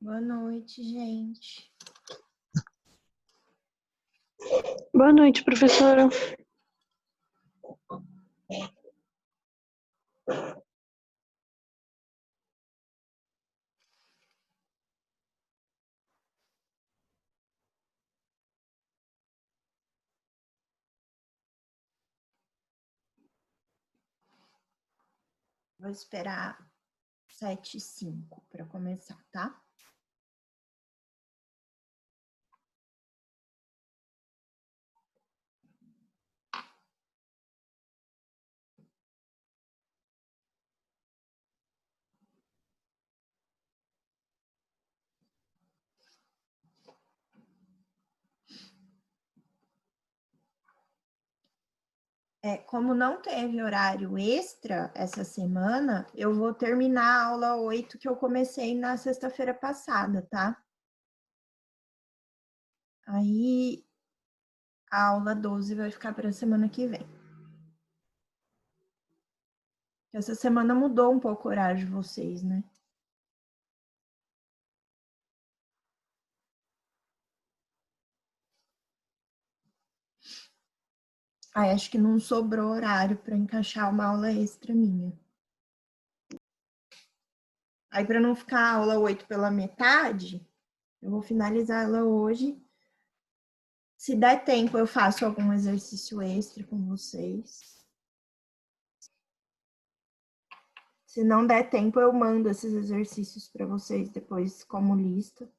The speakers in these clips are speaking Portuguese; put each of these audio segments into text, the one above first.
Boa noite, gente. Boa noite, professora. Vou esperar 7h05 para começar, tá? Como não teve horário extra essa semana, eu vou terminar a aula 8 que eu comecei na sexta-feira passada, tá? Aí a aula 12 vai ficar para a semana que vem. Essa semana mudou um pouco o horário de vocês, né? Aí acho que não sobrou horário para encaixar uma aula extra minha. Aí, para não ficar a aula 8 pela metade, eu vou finalizar ela hoje. Se der tempo, eu faço algum exercício extra com vocês. Se não der tempo, eu mando esses exercícios para vocês depois como lista.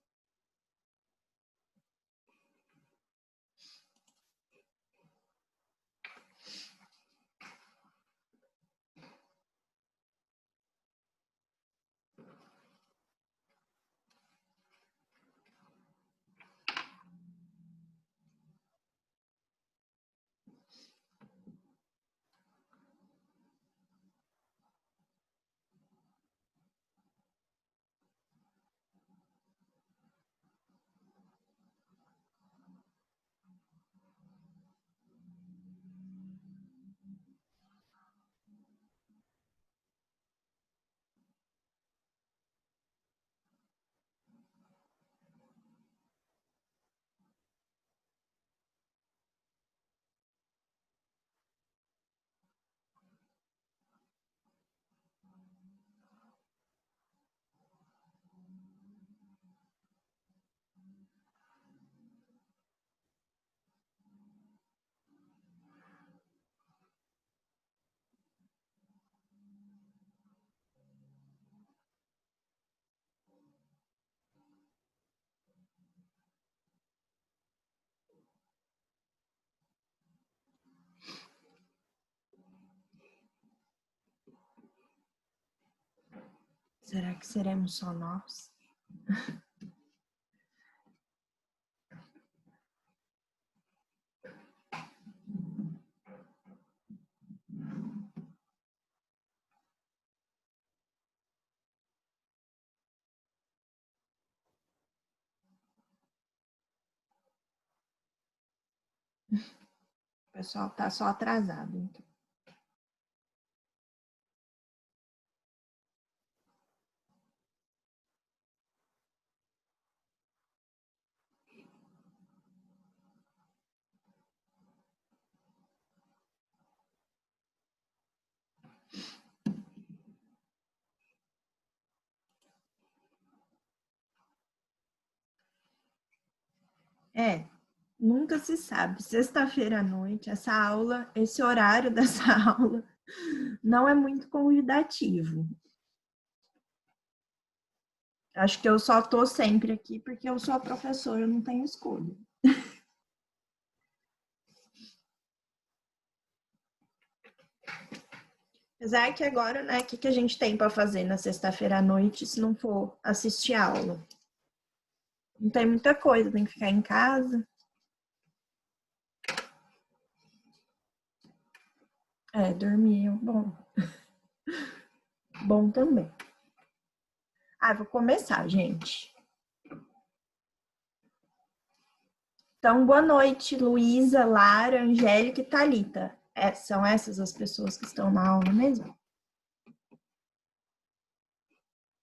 Será que seremos só nós? O pessoal tá só atrasado, então. Nunca se sabe. Sexta-feira à noite, essa aula, esse horário dessa aula não é muito convidativo. Acho que eu só tô sempre aqui porque eu sou a professora, eu não tenho escolha. Apesar que agora, né, o que a gente tem para fazer na sexta-feira à noite se não for assistir a aula? Não tem muita coisa, tem que ficar em casa. Dormir é bom. Bom também. Vou começar, gente. Então, boa noite, Luísa, Lara, Angélica e Thalita. São essas as pessoas que estão na aula mesmo?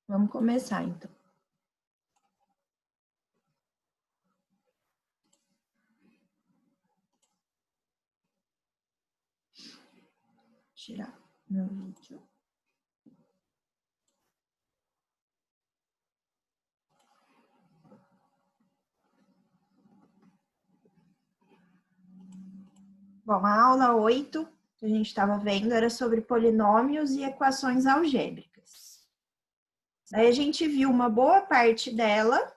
Vamos começar, então. tirar meu vídeo. Bom, a aula 8 que a gente estava vendo era sobre polinômios e equações algébricas. Daí a gente viu uma boa parte dela,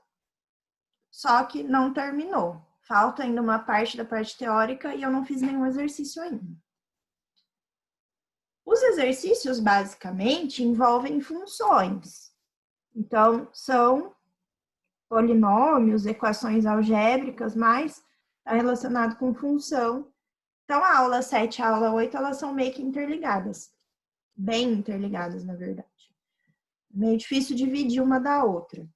só que não terminou. Falta ainda uma parte da parte teórica e eu não fiz nenhum exercício ainda. Os exercícios, basicamente, envolvem funções. Então, são polinômios, equações algébricas, mas está relacionado com função. Então, a aula 7 e a aula 8, elas são meio que interligadas. Bem interligadas, na verdade. Meio difícil dividir uma da outra,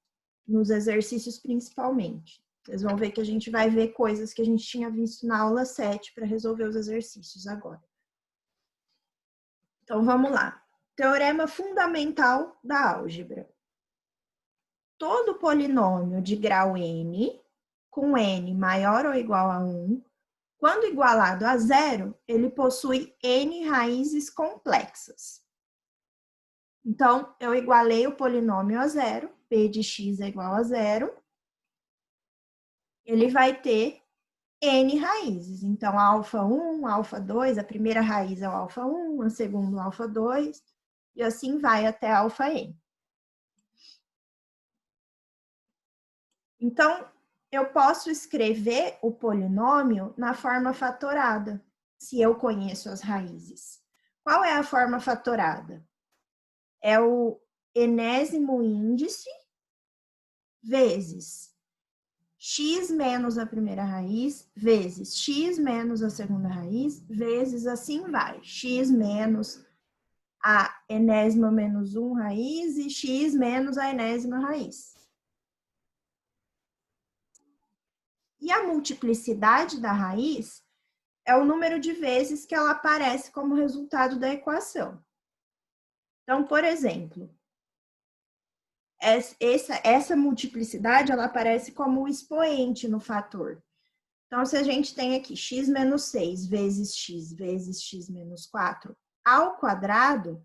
nos exercícios principalmente. Vocês vão ver que a gente vai ver coisas que a gente tinha visto na aula 7 para resolver os exercícios agora. Então, vamos lá. Teorema fundamental da álgebra. Todo polinômio de grau n, com n maior ou igual a 1, quando igualado a zero, ele possui n raízes complexas. Então, eu igualei o polinômio a zero, p de x é igual a zero, ele vai ter n raízes. Então, alfa 1, alfa 2, a primeira raiz é o alfa 1, a segunda o alfa 2, e assim vai até alfa n. Então, eu posso escrever o polinômio na forma fatorada, se eu conheço as raízes. Qual é a forma fatorada? É o enésimo índice vezes x menos a primeira raiz, vezes x menos a segunda raiz, vezes assim vai. X menos a enésima menos 1 raiz e x menos a enésima raiz. E a multiplicidade da raiz é o número de vezes que ela aparece como resultado da equação. Então, por exemplo, essa multiplicidade ela aparece como o expoente no fator. Então, se a gente tem aqui x menos 6 vezes x menos 4 ao quadrado,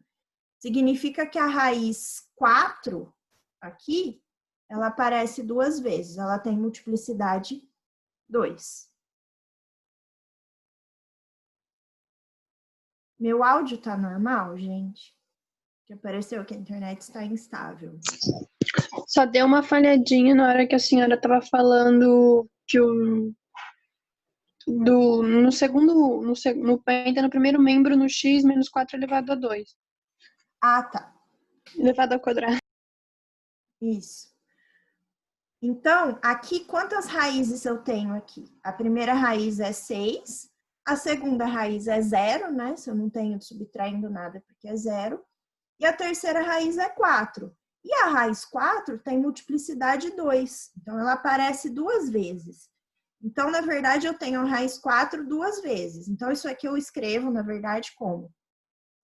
significa que a raiz 4 aqui, ela aparece duas vezes, ela tem multiplicidade 2. Meu áudio tá normal, gente? Que apareceu que a internet está instável. Só deu uma falhadinha na hora que a senhora estava falando que ainda no primeiro membro no x menos 4 elevado a 2. Ah, tá. Elevado ao quadrado. Isso. Então, aqui, quantas raízes eu tenho aqui? A primeira raiz é 6, a segunda raiz é 0, né? Se eu não tenho subtraindo nada, porque é 0. E a terceira raiz é 4. E a raiz 4 tem multiplicidade 2. Então, ela aparece duas vezes. Então, na verdade, eu tenho a raiz 4 duas vezes. Então, isso aqui eu escrevo, na verdade, como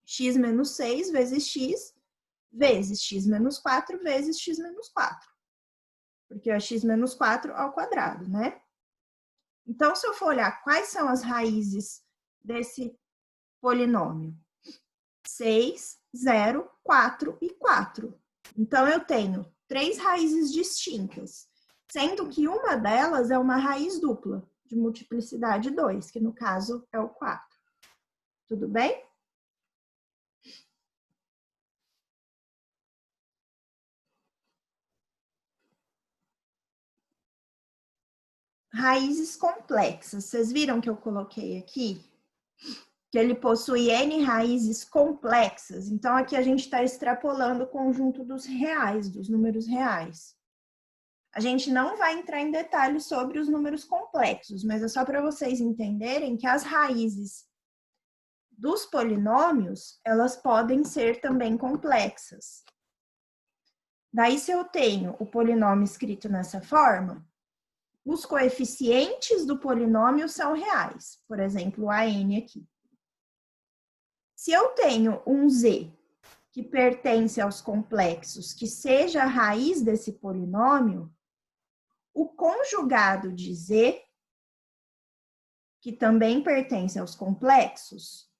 x menos 6 vezes x menos 4 vezes x menos 4. Porque é x menos 4 ao quadrado, né? Então, se eu for olhar quais são as raízes desse polinômio, 6, 0, 4 e 4. Então, eu tenho três raízes distintas, sendo que uma delas é uma raiz dupla, de multiplicidade 2, que no caso é o 4. Tudo bem? Raízes complexas. Vocês viram que eu coloquei aqui? Que ele possui N raízes complexas. Então, aqui a gente está extrapolando o conjunto dos reais, dos números reais. A gente não vai entrar em detalhes sobre os números complexos, mas é só para vocês entenderem que as raízes dos polinômios, elas podem ser também complexas. Daí, se eu tenho o polinômio escrito nessa forma, os coeficientes do polinômio são reais. Por exemplo, a n aqui. Se eu tenho um z que pertence aos complexos, que seja a raiz desse polinômio, o conjugado de z, que também pertence aos complexos,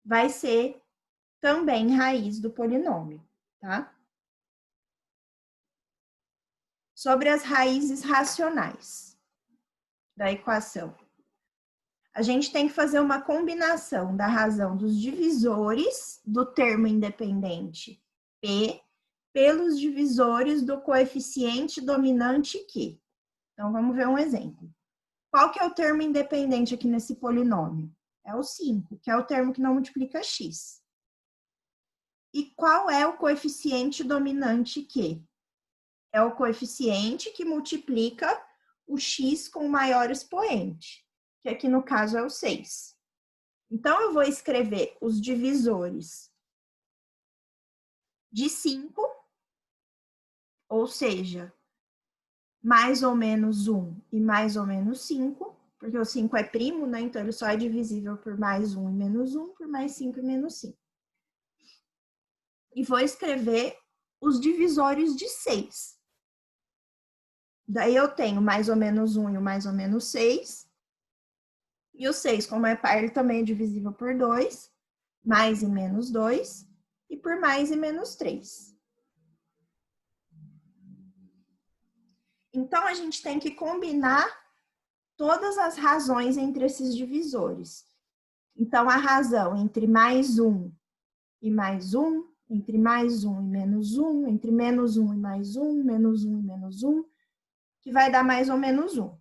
vai ser também raiz do polinômio, tá? Sobre as raízes racionais da equação. A gente tem que fazer uma combinação da razão dos divisores do termo independente P pelos divisores do coeficiente dominante Q. Então, vamos ver um exemplo. Qual que é o termo independente aqui nesse polinômio? É o 5, que é o termo que não multiplica x. E qual é o coeficiente dominante Q? É o coeficiente que multiplica o x com o maior expoente, que aqui no caso é o 6. Então, eu vou escrever os divisores de 5, ou seja, mais ou menos 1 e mais ou menos 5, porque o 5 é primo, né? Então, ele só é divisível por mais 1 e menos 1, por mais 5 e menos 5. E vou escrever os divisores de 6. Daí, eu tenho mais ou menos 1 e o mais ou menos 6. E o 6, como é par, ele também é divisível por 2, mais e menos 2, e por mais e menos 3. Então, a gente tem que combinar todas as razões entre esses divisores. Então, a razão entre mais 1 e mais 1, entre mais 1 e menos 1, entre menos 1 e mais 1, menos 1 e menos 1, que vai dar mais ou menos 1.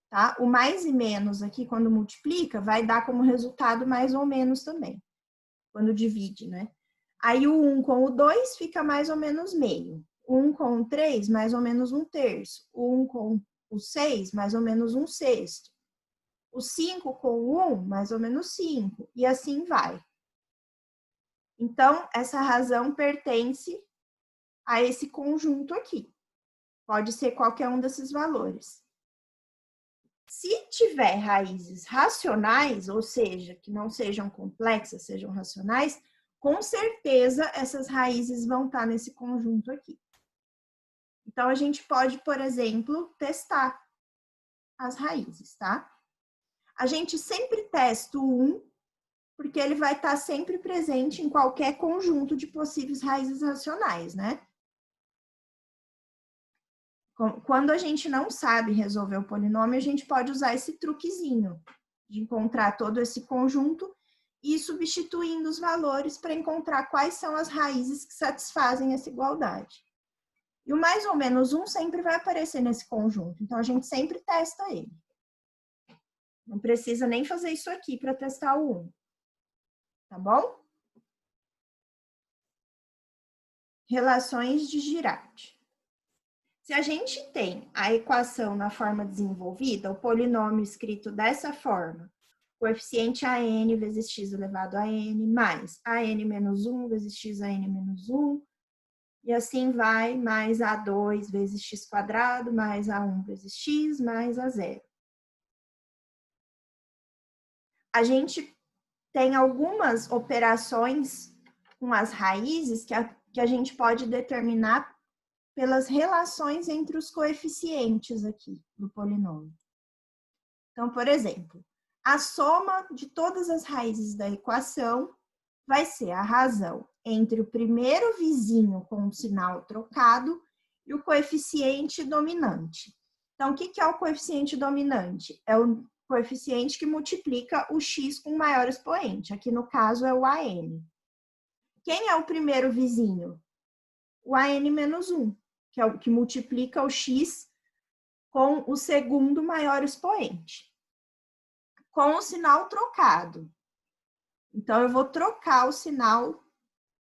Tá? O mais e menos aqui, quando multiplica, vai dar como resultado mais ou menos também, quando divide, né? Aí o 1 com o 2 fica mais ou menos meio. O 1 com o 3, mais ou menos 1/3. O 1 com o 6, mais ou menos 1/6. O 5 com o 1, mais ou menos 5. E assim vai. Então, essa razão pertence a esse conjunto aqui. Pode ser qualquer um desses valores. Se tiver raízes racionais, ou seja, que não sejam complexas, sejam racionais, com certeza essas raízes vão estar nesse conjunto aqui. Então, a gente pode, por exemplo, testar as raízes, tá? A gente sempre testa o 1, porque ele vai estar sempre presente em qualquer conjunto de possíveis raízes racionais, né? Quando a gente não sabe resolver o polinômio, a gente pode usar esse truquezinho de encontrar todo esse conjunto e ir substituindo os valores para encontrar quais são as raízes que satisfazem essa igualdade. E o mais ou menos 1 sempre vai aparecer nesse conjunto, então a gente sempre testa ele. Não precisa nem fazer isso aqui para testar o 1. Tá bom? Relações de Girardi. Se a gente tem a equação na forma desenvolvida, o polinômio escrito dessa forma, coeficiente AN vezes x elevado a n, mais AN menos 1 vezes x a n menos 1, e assim vai, mais A2 vezes x quadrado, mais A1 vezes x, mais A0. A gente tem algumas operações com as raízes que a gente pode determinar pelas relações entre os coeficientes aqui do polinômio. Então, por exemplo, a soma de todas as raízes da equação vai ser a razão entre o primeiro vizinho com o sinal trocado e o coeficiente dominante. Então, o que é o coeficiente dominante? É o coeficiente que multiplica o x com o maior expoente. Aqui, no caso, é o AN. Quem é o primeiro vizinho? O AN menos 1, que é o que multiplica o x com o segundo maior expoente. Com o sinal trocado. Então, eu vou trocar o sinal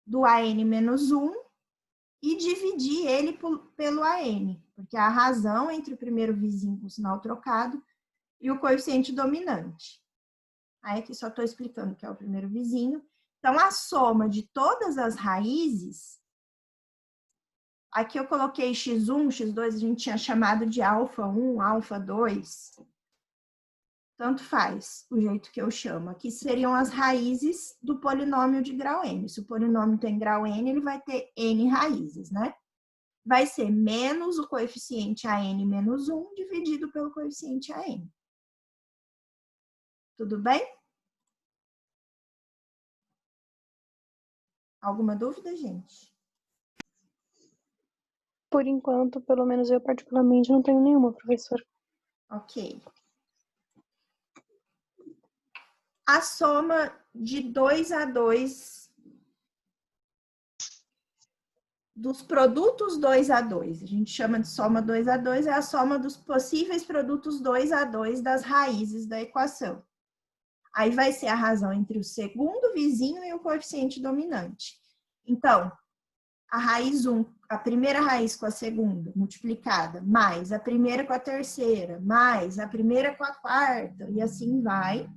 do AN menos 1 e dividir ele pelo AN, porque é a razão entre o primeiro vizinho com o sinal trocado e o coeficiente dominante. Aí aqui só estou explicando que é o primeiro vizinho. Então, a soma de todas as raízes, aqui eu coloquei x1, x2, a gente tinha chamado de alfa 1, alfa 2. Tanto faz o jeito que eu chamo. Aqui seriam as raízes do polinômio de grau n. Se o polinômio tem grau n, ele vai ter n raízes, né? Vai ser menos o coeficiente AN menos 1 dividido pelo coeficiente AN. Tudo bem? Alguma dúvida, gente? Por enquanto, pelo menos eu particularmente não tenho nenhuma, professora. Ok. A soma de 2 a 2 dos produtos 2 a 2. A gente chama de soma 2 a 2, é a soma dos possíveis produtos 2 a 2 das raízes da equação. Aí vai ser a razão entre o segundo vizinho e o coeficiente dominante. Então, a raiz 1, a primeira raiz com a segunda multiplicada, mais a primeira com a terceira, mais a primeira com a quarta, e assim vai.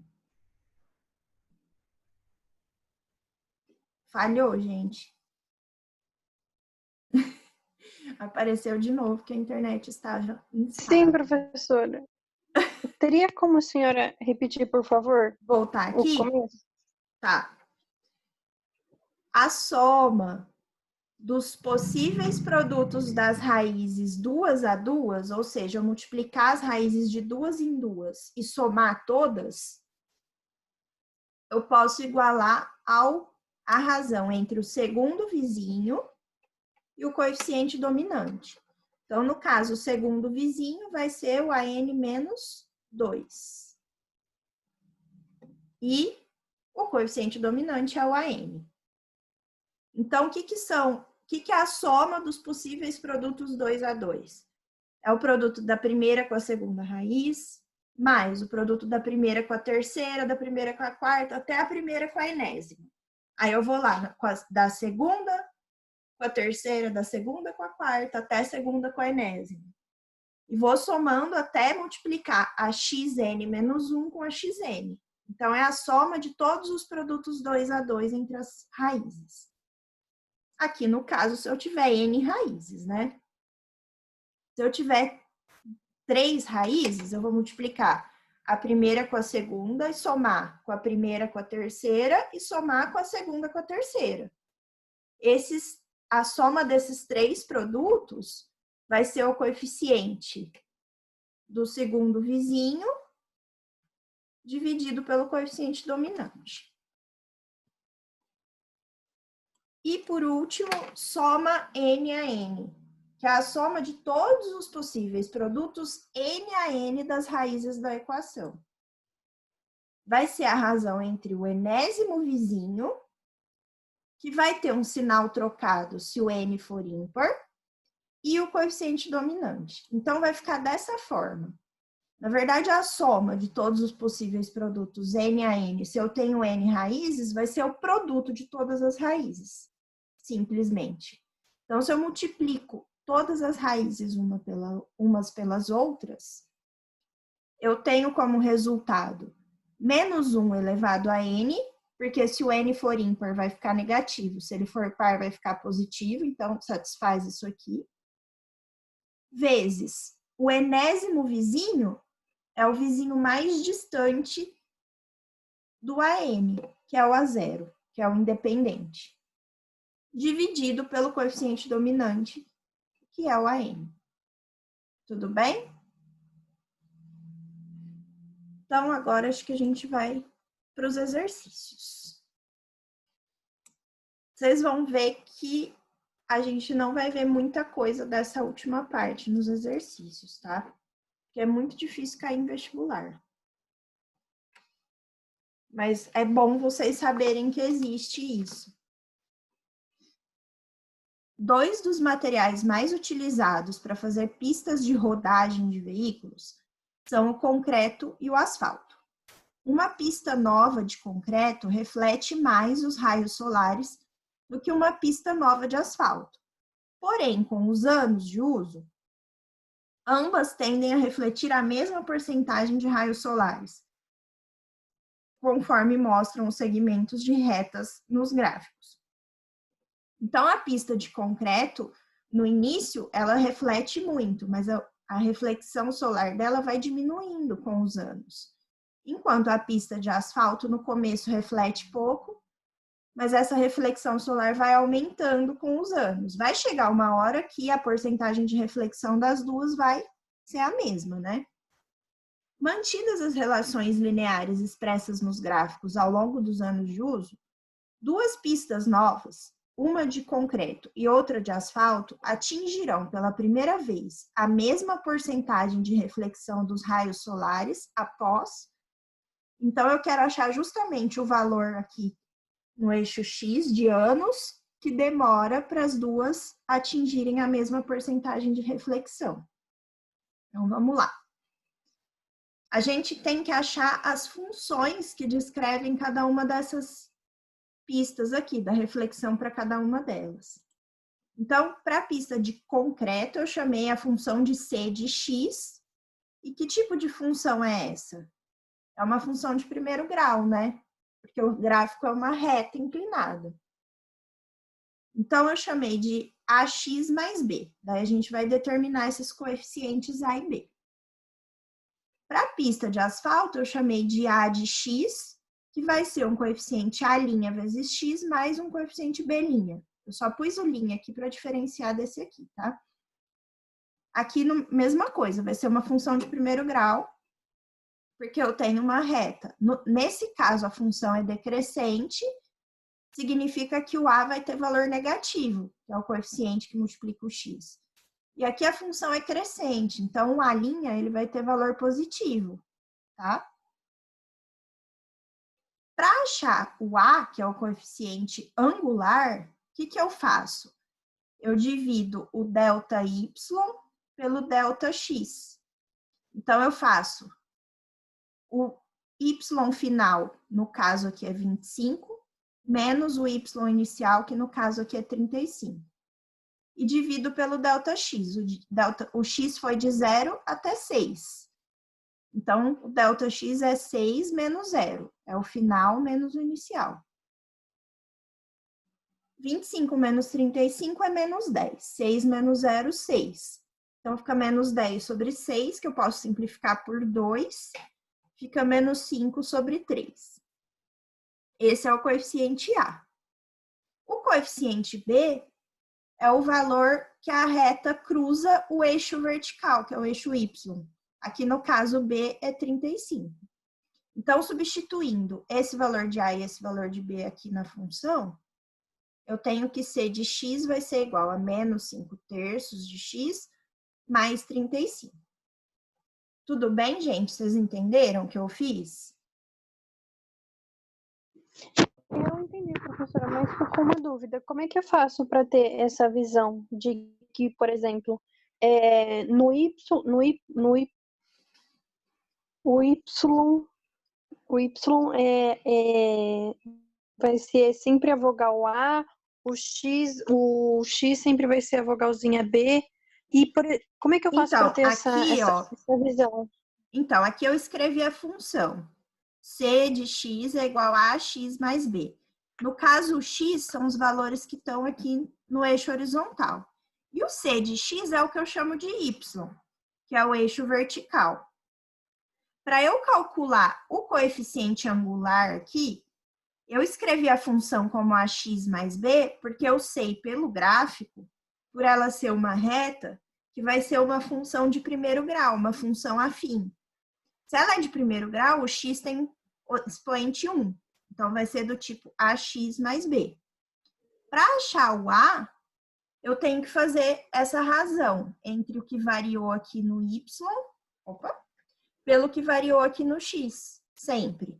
Falhou, gente. Apareceu de novo que a internet estava Sim, instável. professora. Teria como a senhora repetir, por favor, Voltar o aqui? começo? Tá. A soma dos possíveis produtos das raízes 2 a 2, ou seja, multiplicar as raízes de 2 em 2 e somar todas, eu posso igualar a razão entre o segundo vizinho e o coeficiente dominante. Então, no caso, o segundo vizinho vai ser o AN menos 2. E o coeficiente dominante é o AN. Então, o que é a soma dos possíveis produtos 2 a 2? É o produto da primeira com a segunda raiz, mais o produto da primeira com a terceira, da primeira com a quarta, até a primeira com a enésima. Aí eu vou lá da segunda com a terceira, da segunda com a quarta, até a segunda com a enésima. E vou somando até multiplicar a xn menos 1 com a xn. Então, é a soma de todos os produtos 2 a 2 entre as raízes. Aqui, no caso, se eu tiver n raízes, né? Se eu tiver 3 raízes, eu vou multiplicar a primeira com a segunda e somar com a primeira com a terceira e somar com a segunda com a terceira. A soma desses 3 produtos vai ser o coeficiente do segundo vizinho dividido pelo coeficiente dominante. E, por último, soma n a n, que é a soma de todos os possíveis produtos n a n das raízes da equação. Vai ser a razão entre o enésimo vizinho, que vai ter um sinal trocado se o n for ímpar, e o coeficiente dominante. Então, vai ficar dessa forma. Na verdade, a soma de todos os possíveis produtos n a n, se eu tenho n raízes, vai ser o produto de todas as raízes, simplesmente. Então, se eu multiplico todas as raízes umas pelas outras, eu tenho como resultado menos 1 elevado a n, porque se o n for ímpar vai ficar negativo, se ele for par vai ficar positivo, então satisfaz isso aqui, vezes o enésimo vizinho, é o vizinho mais distante do AN, que é o A0, que é o independente, dividido pelo coeficiente dominante, que é o AN. Tudo bem? Então, agora acho que a gente vai para os exercícios. Vocês vão ver que a gente não vai ver muita coisa dessa última parte nos exercícios, tá? Porque é muito difícil cair em vestibular. Mas é bom vocês saberem que existe isso. 2 dos materiais mais utilizados para fazer pistas de rodagem de veículos são o concreto e o asfalto. Uma pista nova de concreto reflete mais os raios solares do que uma pista nova de asfalto. Porém, com os anos de uso, ambas tendem a refletir a mesma porcentagem de raios solares, conforme mostram os segmentos de retas nos gráficos. Então, a pista de concreto, no início, ela reflete muito, mas a reflexão solar dela vai diminuindo com os anos. Enquanto a pista de asfalto, no começo, reflete pouco, mas essa reflexão solar vai aumentando com os anos. Vai chegar uma hora que a porcentagem de reflexão das duas vai ser a mesma, né? Mantidas as relações lineares expressas nos gráficos ao longo dos anos de uso, 2 pistas novas, uma de concreto e outra de asfalto atingirão pela primeira vez a mesma porcentagem de reflexão dos raios solares após. Então, eu quero achar justamente o valor aqui no eixo X de anos que demora para as duas atingirem a mesma porcentagem de reflexão. Então, vamos lá. A gente tem que achar as funções que descrevem cada uma dessas pistas aqui, da reflexão para cada uma delas. Então, para a pista de concreto, eu chamei a função de C de X. E que tipo de função é essa? É uma função de primeiro grau, né? Porque o gráfico é uma reta inclinada. Então, eu chamei de AX mais B. Daí a gente vai determinar esses coeficientes A e B. Para a pista de asfalto, eu chamei de A de X, que vai ser um coeficiente A' vezes X mais um coeficiente B'. Eu só pus o linha aqui para diferenciar desse aqui, tá? Aqui, mesma coisa, vai ser uma função de primeiro grau, porque eu tenho uma reta. Nesse caso, a função é decrescente, significa que o A vai ter valor negativo, que é o coeficiente que multiplica o X. E aqui a função é crescente, então o A' ele vai ter valor positivo, tá? Para achar o A, que é o coeficiente angular, o que eu faço? Eu divido o ΔY pelo ΔX. Então, eu faço o Y final, no caso aqui é 25, menos o Y inicial, que no caso aqui é 35. E divido pelo ΔX. O X foi de 0 até 6. Então, o ΔX é 6 menos 0. É o final menos o inicial. 25 menos 35 é menos 10. 6 menos 0, 6. Então, fica menos 10 sobre 6, que eu posso simplificar por 2. Fica menos 5 sobre 3. Esse é o coeficiente A. O coeficiente B é o valor que a reta cruza o eixo vertical, que é o eixo Y. Aqui no caso B é 35. Então, substituindo esse valor de A e esse valor de B aqui na função, eu tenho que C de X vai ser igual a menos 5/3 de X mais 35. Tudo bem, gente? Vocês entenderam o que eu fiz? Eu entendi, professora, mas ficou uma dúvida. Como é que eu faço para ter essa visão de que, por exemplo, no Y, o Y vai ser sempre a vogal A, o X sempre vai ser a vogalzinha B. Como é que eu faço para ter essa visão? Então, aqui eu escrevi a função. C de X é igual a AX mais B. No caso, o X são os valores que estão aqui no eixo horizontal. E o C de X é o que eu chamo de Y, que é o eixo vertical. Para eu calcular o coeficiente angular aqui, eu escrevi a função como AX mais B, porque eu sei pelo gráfico, por ela ser uma reta, que vai ser uma função de primeiro grau, uma função afim. Se ela é de primeiro grau, o x tem expoente 1. Então, vai ser do tipo AX mais B. Para achar o A, eu tenho que fazer essa razão entre o que variou aqui no Y, pelo que variou aqui no X, sempre.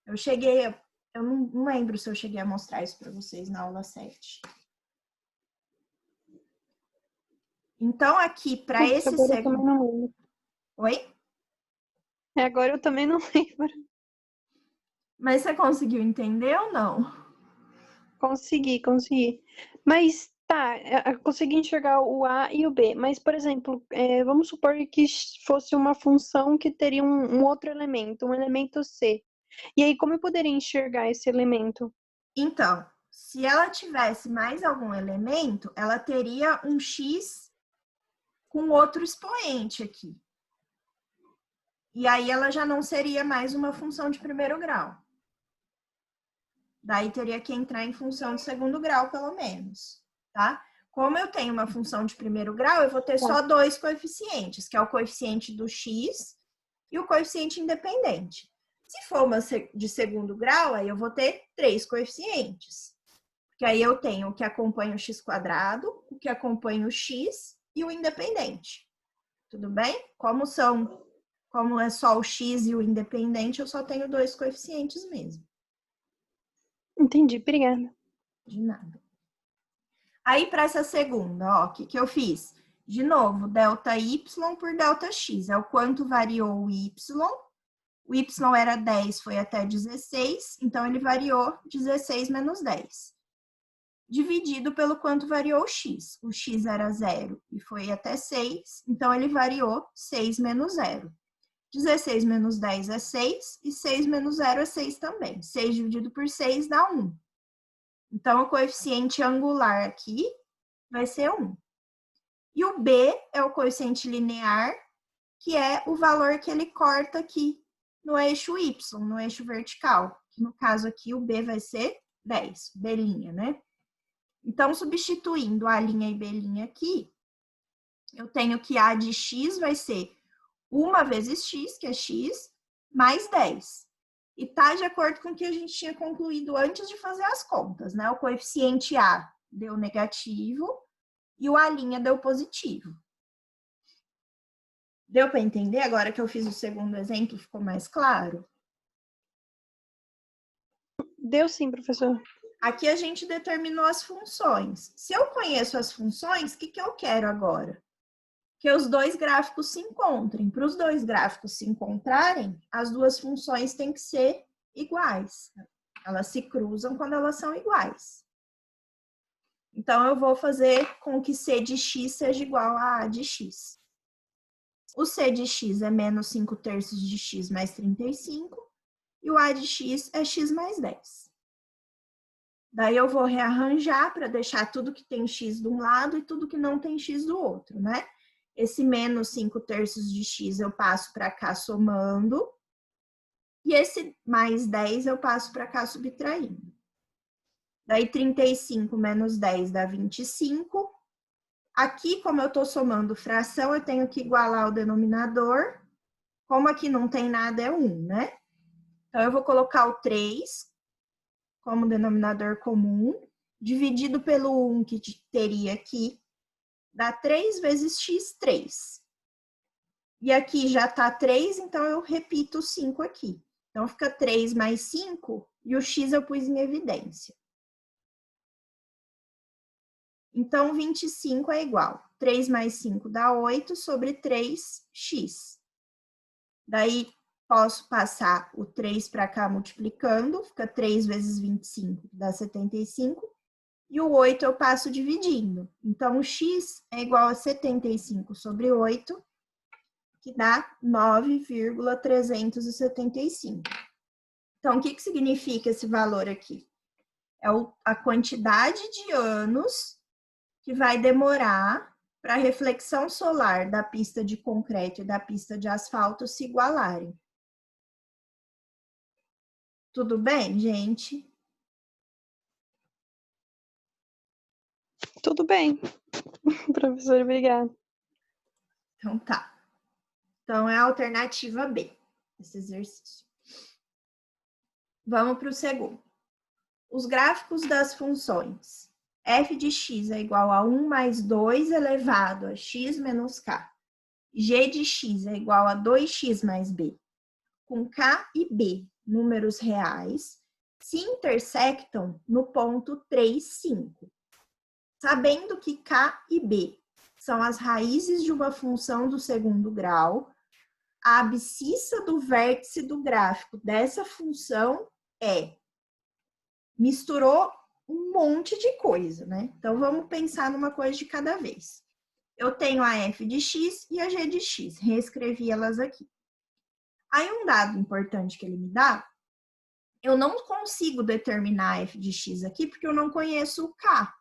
Eu não lembro se eu cheguei a mostrar isso para vocês na aula 7. Então, aqui, para esse segundo... Oi? Agora eu também não lembro. Mas você conseguiu entender ou não? Consegui. Mas tá, eu consegui enxergar o A e o B. Mas, por exemplo, vamos supor que fosse uma função que teria um outro elemento, um elemento C. E aí, como eu poderia enxergar esse elemento? Então, se ela tivesse mais algum elemento, ela teria um X com outro expoente aqui. E aí ela já não seria mais uma função de primeiro grau. Daí teria que entrar em função de segundo grau, pelo menos, tá? Como eu tenho uma função de primeiro grau, eu vou ter só dois coeficientes, que é o coeficiente do X e o coeficiente independente. Se for uma de segundo grau, aí eu vou ter 3 coeficientes. Porque aí eu tenho o que acompanha o x², o que acompanha o x e o independente. Tudo bem? Como é só o x e o independente, eu só tenho 2 coeficientes mesmo. Entendi, obrigada. De nada. Aí, para essa segunda, ó, o que eu fiz? De novo, ΔY por ΔX. É o quanto variou o Y. O Y era 10, foi até 16, então ele variou 16 menos 10. Dividido pelo quanto variou o X. O X era 0 e foi até 6, então ele variou 6 menos 0. 16 menos 10 é 6, e 6 menos 0 é 6 também. 6 dividido por 6 dá 1. Então, o coeficiente angular aqui vai ser 1. E o B é o coeficiente linear, que é o valor que ele corta aqui no eixo Y, no eixo vertical. No caso aqui, o B vai ser 10, B', né? Então, substituindo A' e B' aqui, eu tenho que A de x vai ser 1 vezes x, que é x, mais 10. E tá de acordo com o que a gente tinha concluído antes de fazer as contas, né? O coeficiente A deu negativo e o A' deu positivo. Deu para entender? Agora que eu fiz o segundo exemplo, ficou mais claro? Deu sim, professor. Aqui a gente determinou as funções. Se eu conheço as funções, o que eu quero agora? Que os dois gráficos se encontrem. Para os dois gráficos se encontrarem, as duas funções têm que ser iguais. Elas se cruzam quando elas são iguais. Então, eu vou fazer com que C de x seja igual a A de x. O C de x é menos 5/3 de x mais 35, e o A de x é x mais 10. Daí eu vou rearranjar para deixar tudo que tem x de um lado e tudo que não tem x do outro, né? Esse menos 5/3 de x eu passo para cá somando, e esse mais 10 eu passo para cá subtraindo. Daí 35 menos 10 dá 25. Aqui, como eu estou somando fração, eu tenho que igualar o denominador. Como aqui não tem nada, é 1, né? Então, eu vou colocar o 3 como denominador comum, dividido pelo 1 que teria aqui, dá 3 vezes x, 3. E aqui já está 3, então eu repito o 5 aqui. Então, fica 3 mais 5, e o x eu pus em evidência. Então, 25 é igual. 3 mais 5 dá 8 sobre 3x. Daí, posso passar o 3 para cá multiplicando, fica 3 vezes 25, dá 75. E o 8 eu passo dividindo. Então, o x é igual a 75 sobre 8, que dá 9,375. Então, o que significa esse valor aqui? É a quantidade de anos que vai demorar para a reflexão solar da pista de concreto e da pista de asfalto se igualarem. Tudo bem, gente? Tudo bem. Professor, obrigada. Então tá. Então é a alternativa B, esse exercício. Vamos para o segundo. Os gráficos das funções f de x é igual a 1 mais 2 elevado a x menos k. G de x é igual a 2x mais b. Com k e b, números reais, se intersectam no ponto 3, 5. Sabendo que k e b são as raízes de uma função do segundo grau, a abscissa do vértice do gráfico dessa função é... Misturou um monte de coisa, né? Então, vamos pensar numa coisa de cada vez. Eu tenho a f de x e a g de x, reescrevi elas aqui. Aí, um dado importante que ele me dá, eu não consigo determinar a f de x aqui porque eu não conheço o k.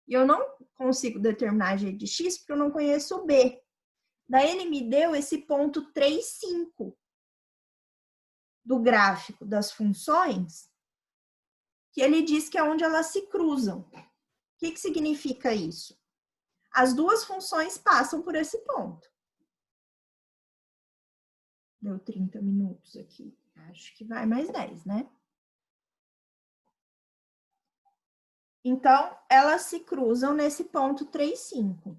E eu não consigo determinar a g de x porque eu não conheço o b. Daí, ele me deu esse ponto 3, 5 do gráfico das funções, que ele diz que é onde elas se cruzam. O que significa isso? As duas funções passam por esse ponto. Deu 30 minutos aqui. Acho que vai mais 10, né? Então, elas se cruzam nesse ponto 3, 5. O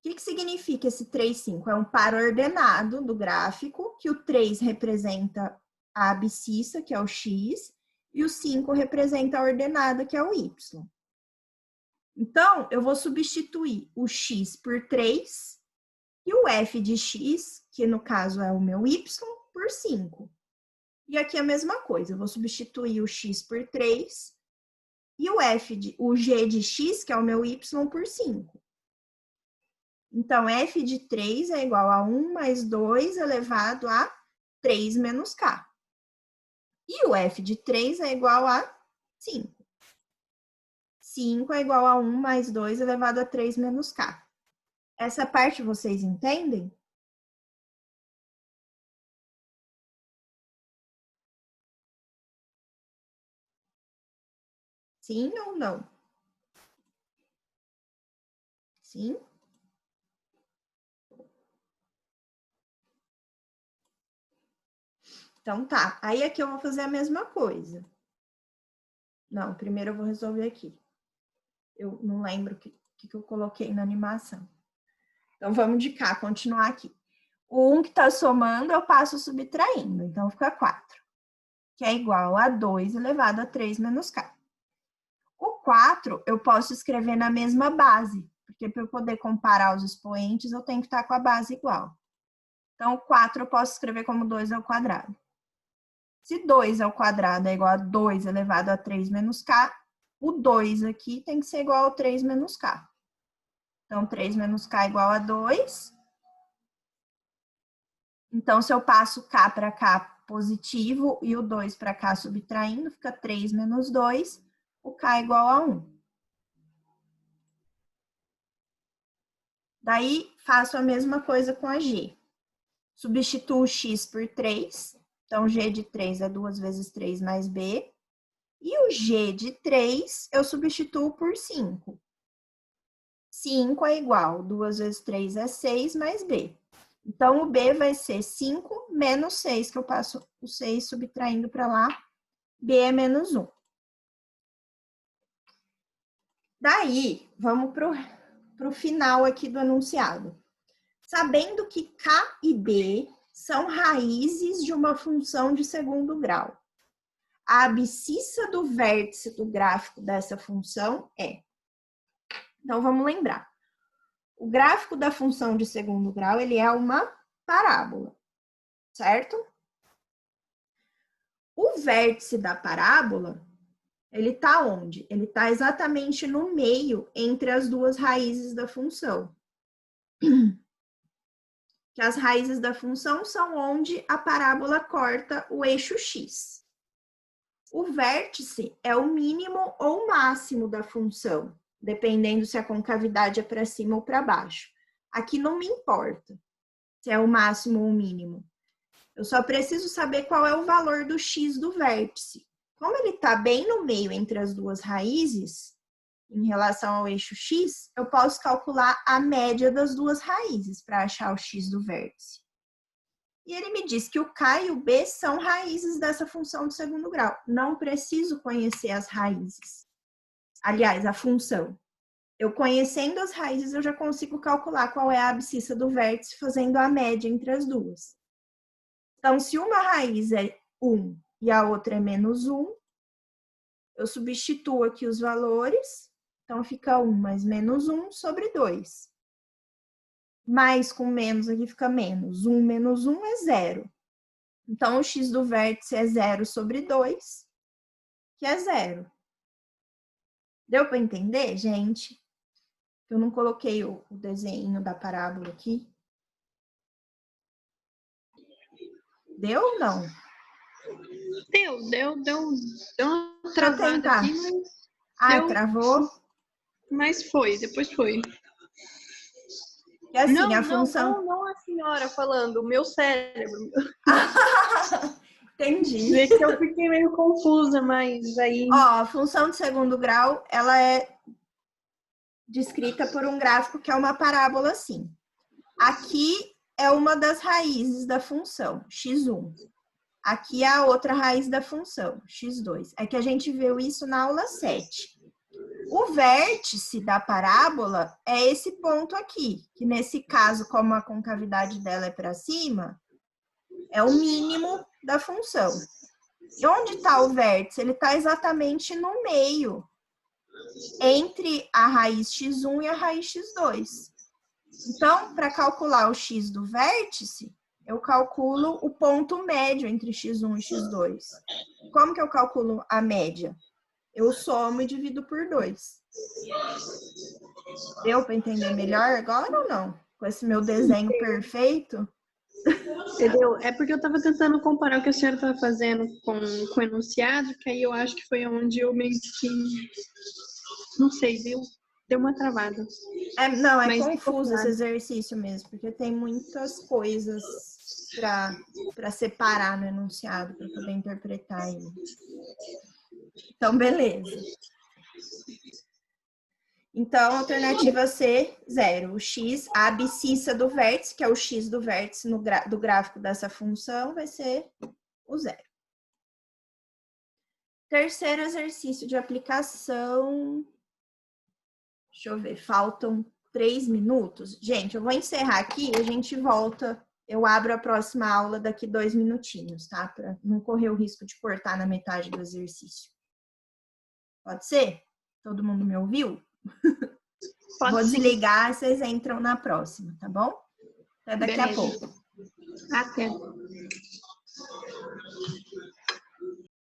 que significa esse 3, 5? É um par ordenado do gráfico, que o 3 representa a abscissa, que é o x, e o 5 representa a ordenada, que é o y. Então, eu vou substituir o x por 3 e o f de x, que no caso é o meu y, por 5. E aqui a mesma coisa, eu vou substituir o x por 3 e o g de x, que é o meu y, por 5. Então, f de 3 é igual a 1 mais 2 elevado a 3 menos k. E o f de 3 é igual a 5. 5 é igual a 1 mais 2 elevado a 3 menos k. Essa parte vocês entendem? Sim ou não? Sim? Então tá. Aí aqui eu vou fazer a mesma coisa. Não, primeiro eu vou resolver aqui. Eu não lembro o que eu coloquei na animação. Então vamos de cá, continuar aqui. O 1 que está somando, eu passo subtraindo. Então fica 4, que é igual a 2 elevado a 3 menos k. O 4 eu posso escrever na mesma base, porque para eu poder comparar os expoentes, eu tenho que estar com a base igual. Então, o 4 eu posso escrever como 2 ao quadrado. Se 2 ao quadrado é igual a 2 elevado a 3 menos k, o 2 aqui tem que ser igual a 3 menos k. Então, 3 menos k é igual a 2. Então, se eu passo k para cá positivo e o 2 para cá subtraindo, fica 3 menos 2, o k é igual a 1. Daí, faço a mesma coisa com a g. Substituo o x por 3. Então, g de 3 é 2 vezes 3 mais b. E o g de 3 eu substituo por 5. 5 é igual, 2 vezes 3 é 6 mais b. Então, o b vai ser 5 menos 6, que eu passo o 6 subtraindo para lá. B é menos 1. Daí, vamos para o final aqui do enunciado. Sabendo que k e b são raízes de uma função de segundo grau. A abscissa do vértice do gráfico dessa função é... Então, vamos lembrar. O gráfico da função de segundo grau, ele é uma parábola, certo? O vértice da parábola, ele está onde? Ele está exatamente no meio entre as duas raízes da função. Que as raízes da função são onde a parábola corta o eixo x. O vértice é o mínimo ou máximo da função, dependendo se a concavidade é para cima ou para baixo. Aqui não me importa se é o máximo ou o mínimo. Eu só preciso saber qual é o valor do x do vértice. Como ele está bem no meio entre as duas raízes, em relação ao eixo x, eu posso calcular a média das duas raízes para achar o x do vértice. E ele me diz que o k e o b são raízes dessa função de segundo grau. Não preciso conhecer as raízes. Aliás, a função. Eu conhecendo as raízes, eu já consigo calcular qual é a abscissa do vértice fazendo a média entre as duas. Então, se uma raiz é 1 e a outra é menos 1, eu substituo aqui os valores. Então, fica 1 mais menos 1 sobre 2. Mais com menos aqui fica menos. 1 menos 1 é 0. Então, o x do vértice é 0 sobre 2, que é 0. Deu para entender, gente? Eu não coloquei o desenho da parábola aqui. Deu ou não? Deu uma travada aqui, mas... travou? Mas depois foi. É assim, a função... Não a senhora falando, o meu cérebro. Entendi. Vê que eu fiquei meio confusa, mas aí... Ó, a função de segundo grau, ela é descrita por um gráfico que é uma parábola assim. Aqui é uma das raízes da função, x1. Aqui é a outra raiz da função, x2. É que a gente viu isso na aula 7. O vértice da parábola é esse ponto aqui, que nesse caso, como a concavidade dela é para cima, é o mínimo da função. E onde está o vértice? Ele está exatamente no meio, entre a raiz x1 e a raiz x2. Então, para calcular o x do vértice, eu calculo o ponto médio entre x1 e x2. Como que eu calculo a média? Eu somo e divido por 2. Deu para entender melhor agora ou não? Com esse meu desenho perfeito? Entendeu? É porque eu estava tentando comparar o que a senhora estava fazendo com o enunciado, que aí eu acho que foi onde eu meio que, não sei, deu uma travada. Não, é Mas confuso esse exercício mesmo, porque tem muitas coisas para separar no enunciado, para poder interpretar ele. Então, beleza. Então, alternativa C, 0. O x, a abscissa do vértice, que é o x do vértice do gráfico dessa função, vai ser o 0. Terceiro exercício de aplicação. Deixa eu ver, faltam 3 minutos. Gente, eu vou encerrar aqui e a gente volta. Eu abro a próxima aula daqui 2 minutinhos, tá? Para não correr o risco de cortar na metade do exercício. Pode ser? Todo mundo me ouviu? Vou desligar e vocês entram na próxima, tá bom? Até daqui a pouco. Até.